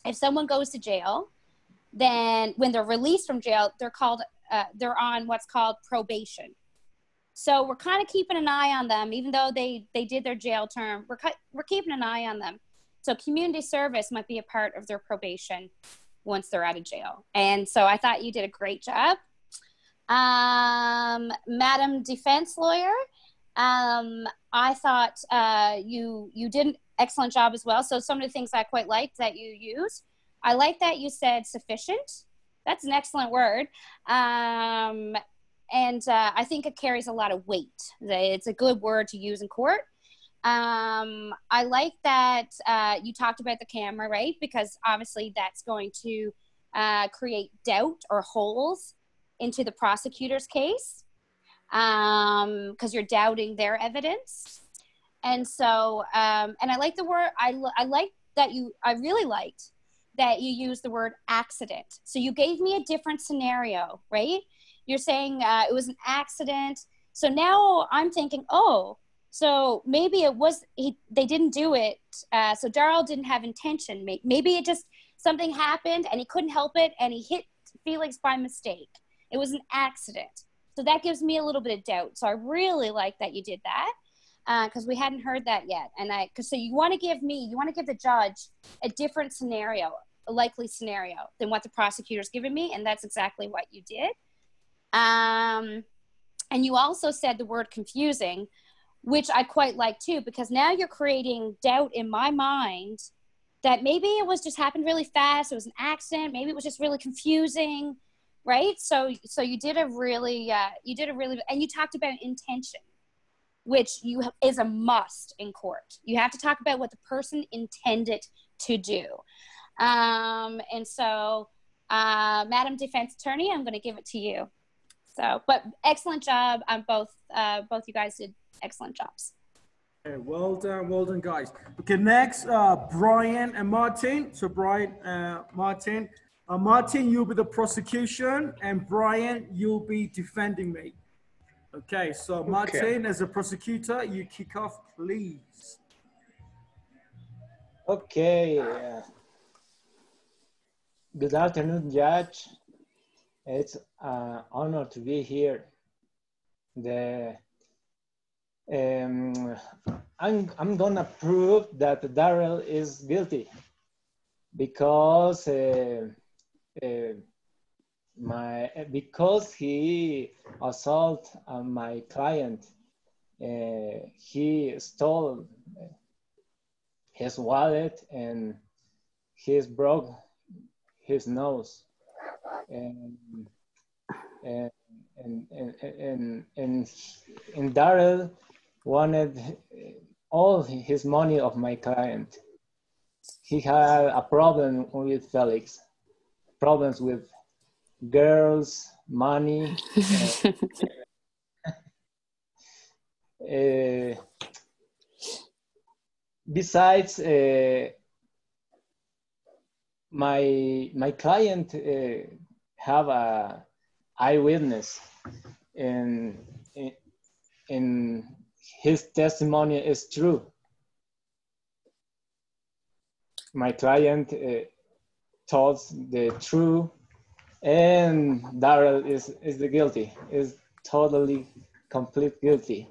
if someone goes to jail, then when they're released from jail, they're on what's called probation. So we're kind of keeping an eye on them, even though they did their jail term. We're keeping an eye on them. So community service might be a part of their probation once they're out of jail. And so I thought you did a great job. Madam Defense Lawyer, I thought you did an excellent job as well. So some of the things I quite liked that you used, I like that you said sufficient. That's an excellent word. And I think it carries a lot of weight. It's a good word to use in court. I like that you talked about the camera, right? Because obviously that's going to create doubt or holes into the prosecutor's case, because you're doubting their evidence. And so, and I like the word, I like that I really liked that you used the word accident. So you gave me a different scenario, right? You're saying it was an accident. So now I'm thinking, oh, so maybe it was, they didn't do it. So Darrell didn't have intention. Maybe it just, something happened and he couldn't help it and he hit Felix by mistake. It was an accident. So that gives me a little bit of doubt. So I really like that you did that, because we hadn't heard that yet. And so you want to give the judge a different scenario, a likely scenario than what the prosecutor's given me. And that's exactly what you did. And you also said the word confusing, which I quite like too, because now you're creating doubt in my mind that maybe it was just happened really fast. It was an accident. Maybe it was just really confusing, right? So you did a really, and you talked about intention, which is a must in court. You have to talk about what the person intended to do. And so, Madam Defense Attorney, I'm going to give it to you. So, but excellent job on both you guys did excellent jobs. Okay, well done, guys. Okay, next, Brian and Martin. So Brian, Martin, you'll be the prosecution, and Brian, you'll be defending me. Okay, so Martin, as a prosecutor, you kick off, please. Okay. Good afternoon, Judge. It's an honor to be here. I'm gonna prove that Darrell is guilty because because he assaulted my client. He stole his wallet and he broke his nose, and Darrell wanted all his money of my client. He had a problem with Felix, problems with girls, money. Besides, my client have a eyewitness, and his testimony is true. My client told the truth, and Darrell is the guilty, is totally complete guilty.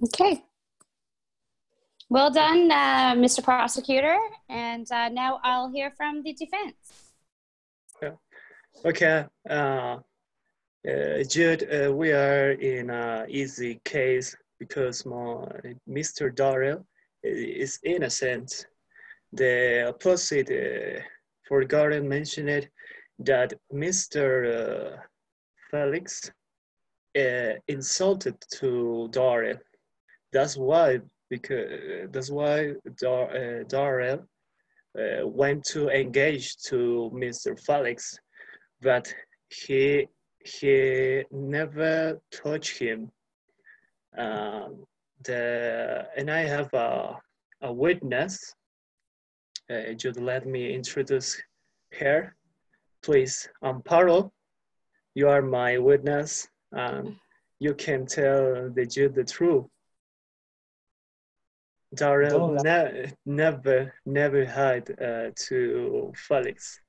Okay. Well done, Mr. Prosecutor. And now I'll hear from the defense. Yeah. Okay. Jude, we are in an easy case because Mr. Darrell is innocent. The opposite forgotten mentioned that Mr. Felix insulted to Darrell. That's why Darrell went to engage to Mr. Felix, but he never touched him. And I have a witness. Just let me introduce her. Please, Amparo, you are my witness. You can tell the judge the truth. Darrell never had to Felix.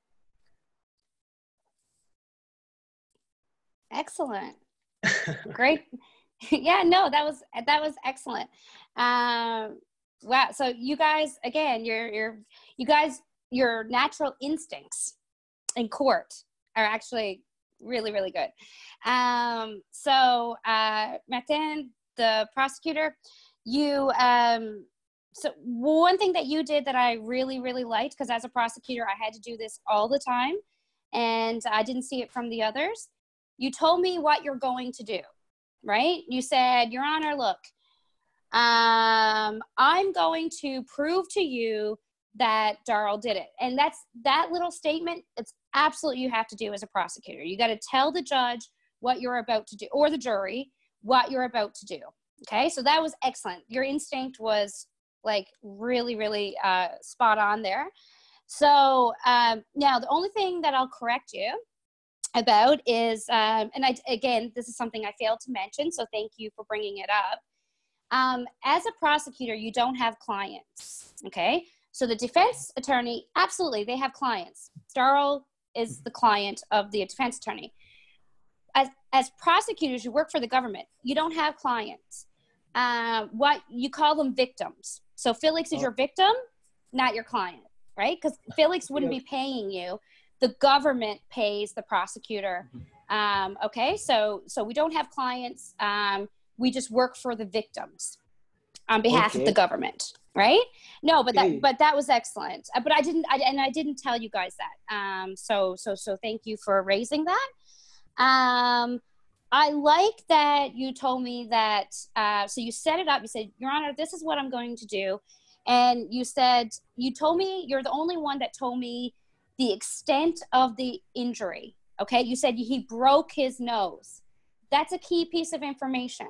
Excellent. Great. Yeah, no, that was excellent. Wow. So you guys, again, your natural instincts in court are actually Really, really good. Martin, the prosecutor, you, so one thing that you did that I really, really liked, because as a prosecutor, I had to do this all the time, and I didn't see it from the others. You told me what you're going to do, right? You said, Your Honor, look, I'm going to prove to you that Darrell did it. And that little statement, it's absolutely you have to do as a prosecutor. You got to tell the judge what you're about to do, or the jury, what you're about to do. Okay, so that was excellent. Your instinct was like really, really spot on there. So now the only thing that I'll correct you about is, again, this is something I failed to mention, so thank you for bringing it up. As a prosecutor, you don't have clients, okay? So the defense attorney, absolutely, they have clients. Darrell is the client of the defense attorney. As prosecutors, you work for the government. You don't have clients. What you call them victims. So Felix is your victim, not your client, right? Because Felix wouldn't be paying you. The government pays the prosecutor. Okay, so we don't have clients. We just work for the victims on behalf of the government, right? No, but that was excellent. But I didn't tell you guys that. So thank you for raising that. I like that you told me that, so you set it up, you said, Your Honor, this is what I'm going to do. And you said, you told me, you're the only one that told me the extent of the injury, okay? You said he broke his nose. That's a key piece of information,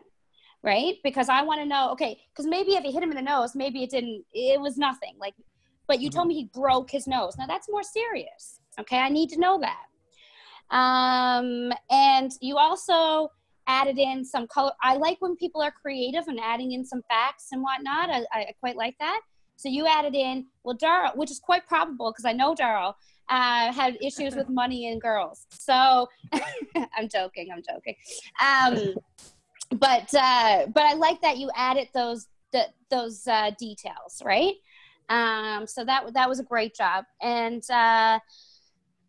right? Because I want to know, okay, because maybe if he hit him in the nose, maybe it was nothing, like, but you told me he broke his nose. Now that's more serious, okay? I need to know that. And you also added in some color. I like when people are creative and adding in some facts and whatnot. I quite like that. So you added in, well, Darrell, which is quite probable because I know Darrell had issues with money and girls. So I'm joking. But I like that you added those details, right? So that was a great job. And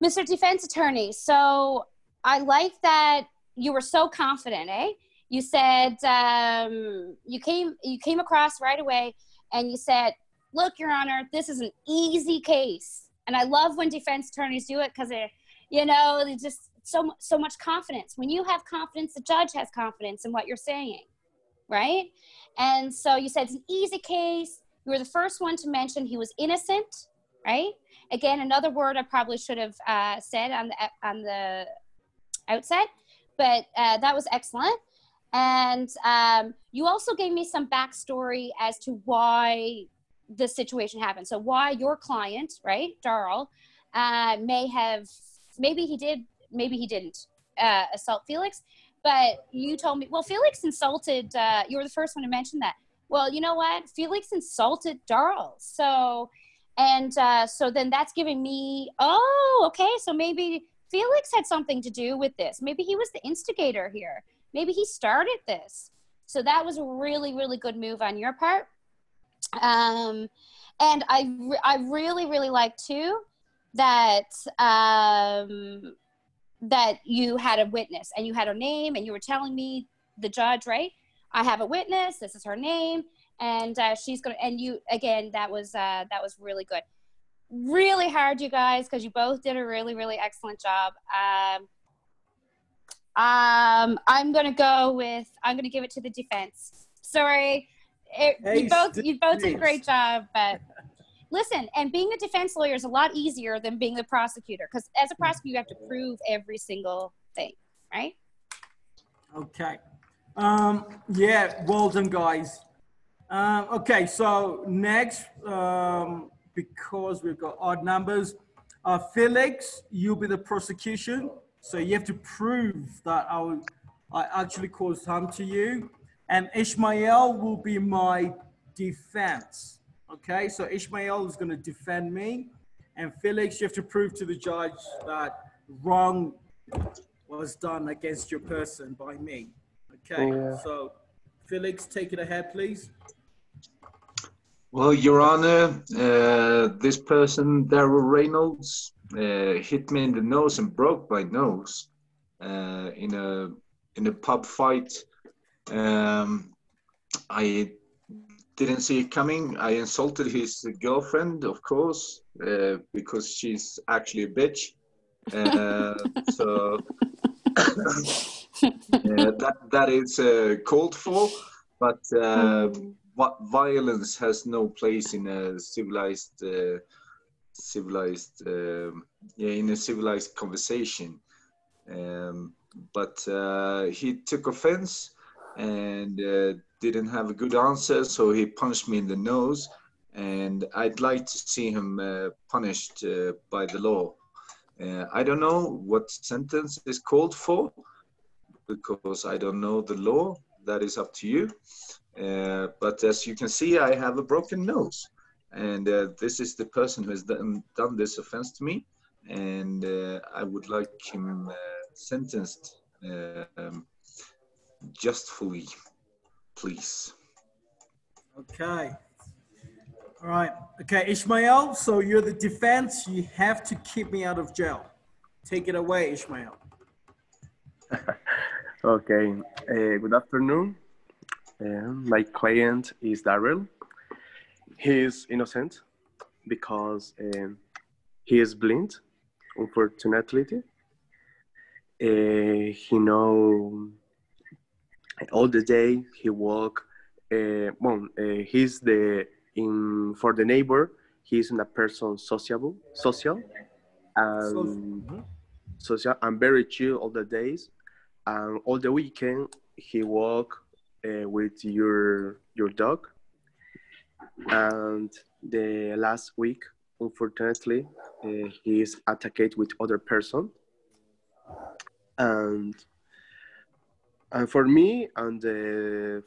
Mr. Defense Attorney, so I like that you were so confident, eh? You said you came across right away and you said, look, Your Honor, this is an easy case. And I love when defense attorneys do it because they're just so much confidence. When you have confidence, the judge has confidence in what you're saying, right? And so you said it's an easy case. You were the first one to mention he was innocent, right? Again, another word I probably should have said on the outset, but that was excellent. And you also gave me some backstory as to why the situation happened. So why your client, right, Darrell, maybe he did, maybe he didn't assault Felix, but you told me, well, Felix insulted, you were the first one to mention that. Well, you know what? Felix insulted Darrell. So then that's giving me, oh, okay, so maybe Felix had something to do with this. Maybe he was the instigator here. Maybe he started this. So that was a really, really good move on your part. And I really, really like too that that you had a witness and you had her name and you were telling me, the judge, right? I have a witness. This is her name. And she's gonna. And you again. That was really good. Really hard, you guys, because you both did a really, really excellent job. I'm gonna give it to the defense. Sorry, you both did a great job. But listen, and being a defense lawyer is a lot easier than being the prosecutor, because as a prosecutor, you have to prove every single thing, right? Okay. Yeah. Well done, guys. Okay, so next, because we've got odd numbers, Felix, you'll be the prosecution. So you have to prove that I actually caused harm to you. And Ishmael will be my defense. Okay, so Ishmael is going to defend me. And Felix, you have to prove to the judge that wrong was done against your person by me. Okay, so Felix, take it ahead, please. Well, Your Honor, this person, Darrell Reynolds, hit me in the nose and broke my nose. in a pub fight. I didn't see it coming. I insulted his girlfriend, of course, because she's actually a bitch. So that is called for, but violence has no place in a civilized in a civilized conversation. But he took offense and didn't have a good answer, so he punched me in the nose, and I'd like to see him punished by the law. I don't know what sentence is called for, because I don't know the law. That is up to you. But as you can see, I have a broken nose, and this is the person who has done this offense to me, and I would like him sentenced justly, please. Okay. All right. Okay, Ishmael, so you're the defense. You have to keep me out of jail. Take it away, Ishmael. Okay. Good afternoon. My client is Darrell. He is innocent because he is blind, unfortunately. He know all the day he walk. He's for the neighbor. He's a person social, and social and very chill all the days, and all the weekend he walk with your dog. And the last week, unfortunately, he is attacked with other person, and for me and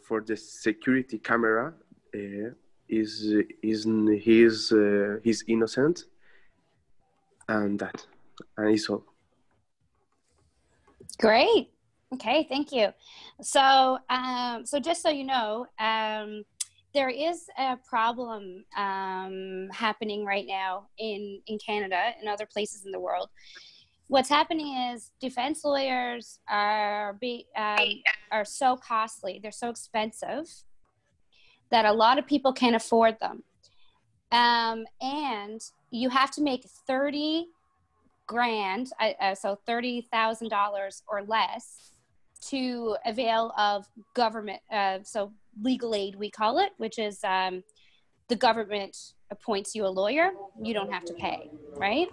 for the security camera, he's innocent, and it's all. Great. Okay, thank you. So, so just so you know, there is a problem happening right now in Canada and other places in the world. What's happening is defense lawyers are so costly. They're so expensive that a lot of people can't afford them. And you have to make 30 grand, so $30,000 or less, to avail of government, so legal aid, we call it, which is the government appoints you a lawyer. You don't have to pay, right?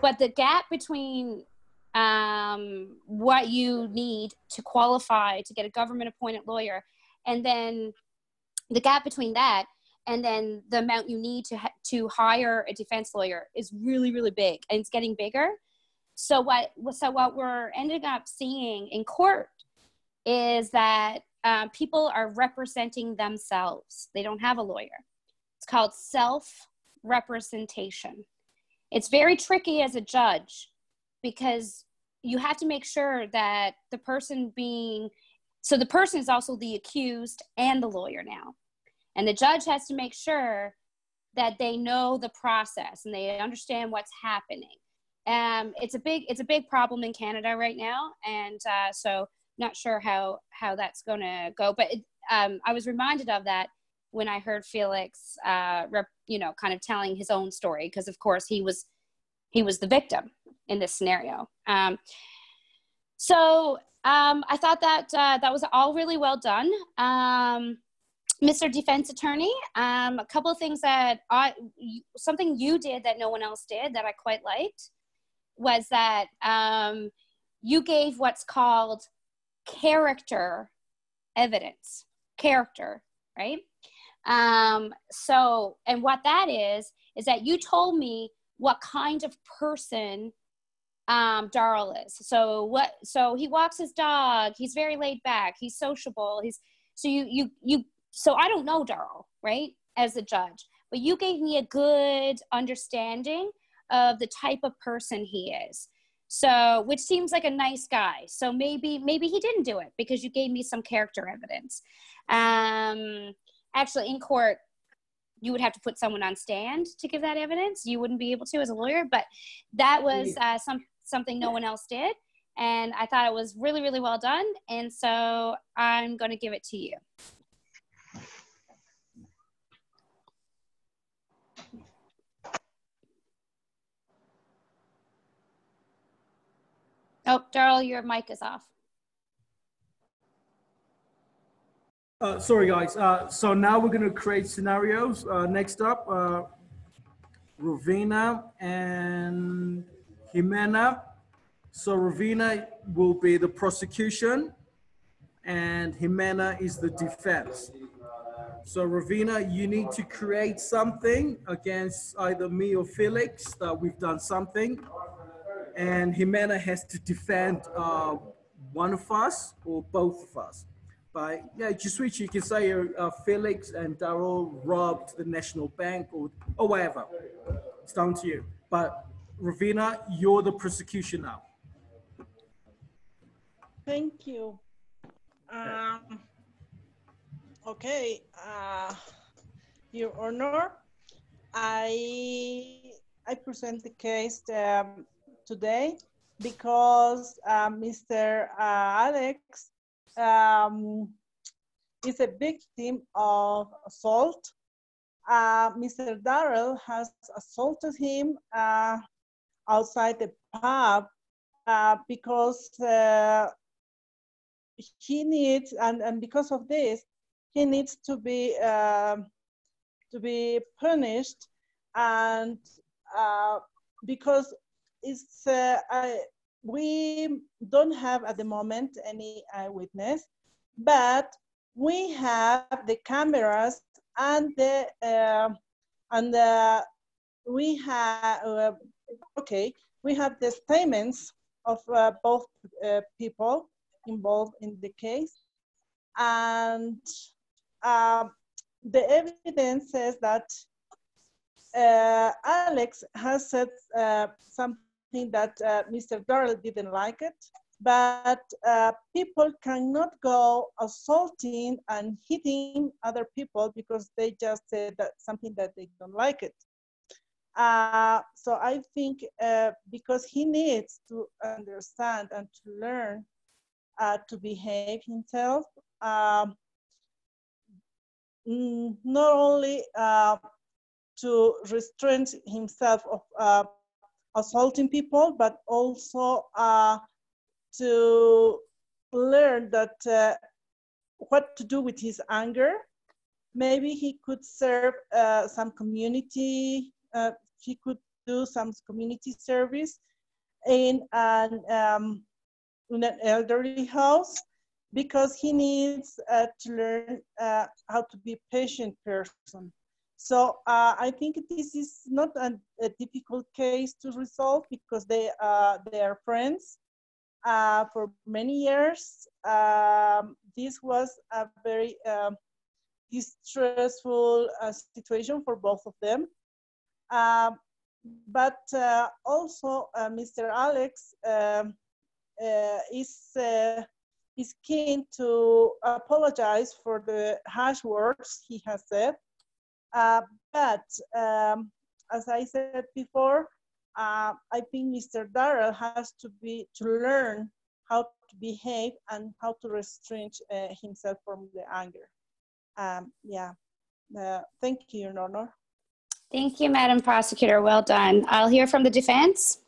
But the gap between what you need to qualify to get a government appointed lawyer, and then the gap between that and then the amount you need to hire a defense lawyer is really, really big, and it's getting bigger. So what we're ending up seeing in court is that people are representing themselves. They don't have a lawyer. It's called self-representation. It's very tricky as a judge because you have to make sure that the person the person is also the accused and the lawyer now. And the judge has to make sure that they know the process and they understand what's happening. It's a big problem in Canada right now, and so not sure how that's going to go. But I was reminded of that when I heard Felix, kind of telling his own story, because of course he was the victim in this scenario. So I thought that that was all really well done. Mr. Defense Attorney, a couple of things that something you did that no one else did that I quite liked was that you gave what's called character evidence. Character, right? So, and what that is that you told me what kind of person Darrell is. So he walks his dog, he's very laid back, he's sociable, so I don't know Darrell, right, as a judge, but you gave me a good understanding of the type of person he is. So, which seems like a nice guy. So maybe he didn't do it because you gave me some character evidence. Actually, in court, you would have to put someone on stand to give that evidence. You wouldn't be able to as a lawyer, but that was something no one else did. and I thought it was really, really well done. And so I'm going to give it to you. Oh, Darrell, your mic is off. Sorry, guys. So now we're going to create scenarios. Next up, Ravina and Jimena. So Ravina will be the prosecution and Jimena is the defense. So Ravina, you need to create something against either me or Felix that we've done something. And Jimena has to defend one of us or both of us. But yeah, just switch. You can say Felix and Darrell robbed the National Bank or whatever. It's down to you. But Ravina, you're the prosecution now. Thank you. Okay, Your Honor, I present the case today because Mr. Alex is a victim of assault. Mr. Darrell has assaulted him outside the pub because he needs, and because of this, he needs to be punished, and because it's we don't have at the moment any eyewitness, but we have the cameras and we have we have the statements of both people involved in the case, and the evidence says that Alex has said something that Mr. Darrell didn't like it, but people cannot go assaulting and hitting other people because they just said that something that they don't like it. So I think because he needs to understand and to learn to behave himself, not only to restrain himself of assaulting people, but also to learn that what to do with his anger. Maybe he could serve some community, he could do some community service in an elderly house, because he needs to learn how to be a patient person. So I think this is not a difficult case to resolve because they are friends for many years. This was a very distressful situation for both of them. But also Mr. Alex is keen to apologize for the harsh words he has said. But as I said before, I think Mr. Darrell has to learn how to behave and how to restrain himself from the anger. Yeah, thank you, Your Honor. Thank you, Madam Prosecutor. Well done. I'll hear from the defense.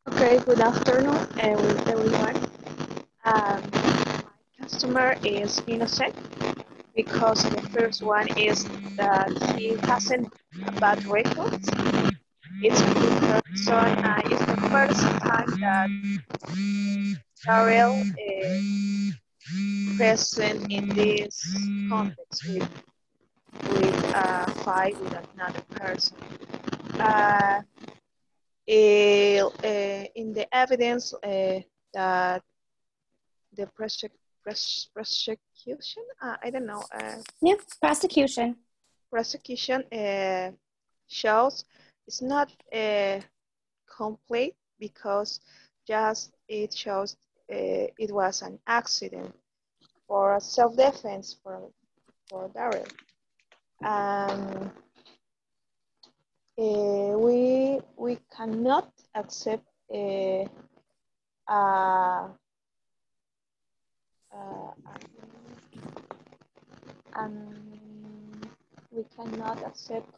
Okay, good afternoon, everyone. My customer is innocent because the first one is that he hasn't bad records. It's a good person. It's the first time that Darrell present in this context with a fight with another person. In the evidence that the prosecution, I don't know. Yeah, prosecution. Prosecution shows it's not complete because just it shows it was an accident or self-defense for Darrell. We cannot accept uh, uh, and we cannot accept